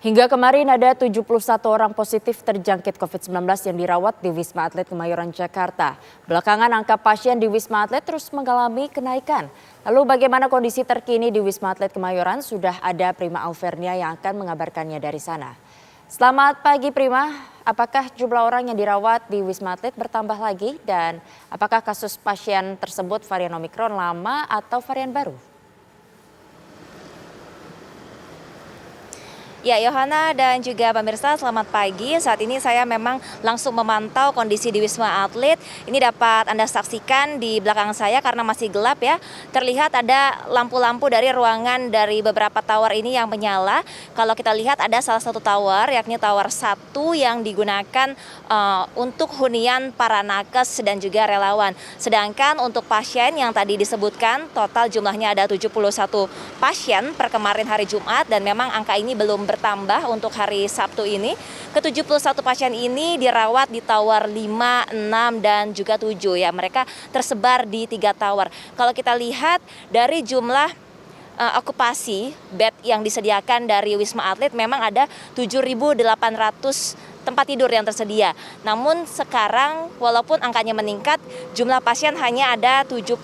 Hingga kemarin ada 71 orang positif terjangkit COVID-19 yang dirawat di Wisma Atlet Kemayoran, Jakarta. Belakangan angka pasien di Wisma Atlet terus mengalami kenaikan. Lalu bagaimana kondisi terkini di Wisma Atlet Kemayoran? Sudah ada Prima Alvernia yang akan mengabarkannya dari sana. Selamat pagi Prima, apakah jumlah orang yang dirawat di Wisma Atlet bertambah lagi? Dan apakah kasus pasien tersebut varian Omikron lama atau varian baru? Ya, Yohana dan juga pemirsa, selamat pagi. Saat ini saya memang langsung memantau kondisi di Wisma Atlet. Ini dapat Anda saksikan di belakang saya karena masih gelap ya. Terlihat ada lampu-lampu dari ruangan dari beberapa tower ini yang menyala. Kalau kita lihat ada salah satu tower, yakni tower 1 yang digunakan untuk hunian para nakes dan juga relawan. Sedangkan untuk pasien yang tadi disebutkan, total jumlahnya ada 71 pasien per kemarin hari Jumat dan memang angka ini belum bertambah untuk hari Sabtu ini. Ke-71 pasien ini dirawat di tower 5, 6, dan juga 7 ya. Mereka tersebar di 3 tower. Kalau kita lihat dari jumlah okupasi bed yang disediakan dari Wisma Atlet memang ada 7.800 tempat tidur yang tersedia. Namun sekarang walaupun angkanya meningkat, jumlah pasien hanya ada 71.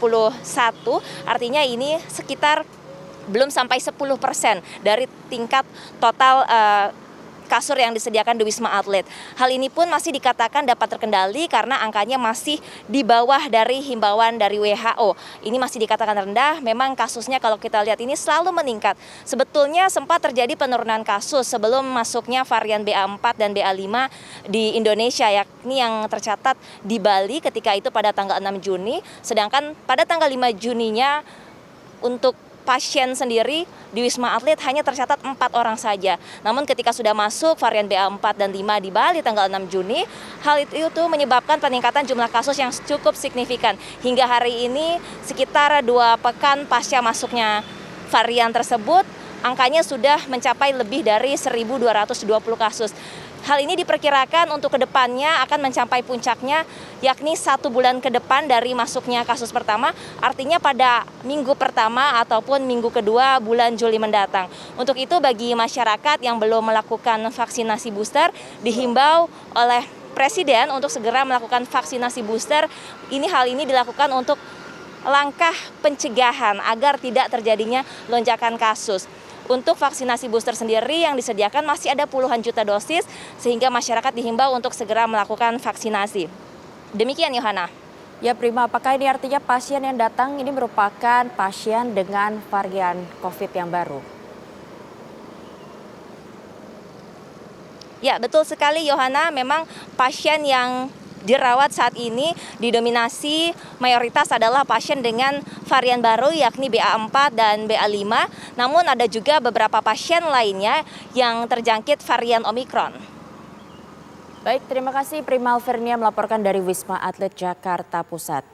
Artinya ini sekitar belum sampai 10% dari tingkat total kasur yang disediakan di Wisma Atlet. Hal ini pun masih dikatakan dapat terkendali karena angkanya masih di bawah dari himbauan dari WHO. Ini masih dikatakan rendah, memang kasusnya kalau kita lihat ini selalu meningkat. Sebetulnya sempat terjadi penurunan kasus sebelum masuknya varian BA4 dan BA5 di Indonesia, yakni yang tercatat di Bali ketika itu pada tanggal 6 Juni. Sedangkan pada tanggal 5 Juninya untuk pasien sendiri di Wisma Atlet hanya tercatat 4 orang saja. Namun ketika sudah masuk varian BA4 dan 5 di Bali tanggal 6 Juni, hal itu menyebabkan peningkatan jumlah kasus yang cukup signifikan. Hingga hari ini sekitar 2 pekan pasca masuknya varian tersebut, angkanya sudah mencapai lebih dari 1.220 kasus. Hal ini diperkirakan untuk kedepannya akan mencapai puncaknya, yakni 1 bulan ke depan dari masuknya kasus pertama, artinya pada minggu pertama ataupun minggu kedua bulan Juli mendatang. Untuk itu bagi masyarakat yang belum melakukan vaksinasi booster, dihimbau oleh Presiden untuk segera melakukan vaksinasi booster. Hal ini dilakukan untuk langkah pencegahan agar tidak terjadinya lonjakan kasus. Untuk vaksinasi booster sendiri yang disediakan masih ada puluhan juta dosis sehingga masyarakat dihimbau untuk segera melakukan vaksinasi. Demikian Yohana. Ya Prima, apakah ini artinya pasien yang datang ini merupakan pasien dengan varian COVID yang baru? Ya betul sekali Yohana, memang pasien yang dirawat saat ini didominasi mayoritas adalah pasien dengan varian baru yakni BA4 dan BA5. Namun ada juga beberapa pasien lainnya yang terjangkit varian Omikron. Baik, terima kasih Prima Alvernia melaporkan dari Wisma Atlet Jakarta Pusat.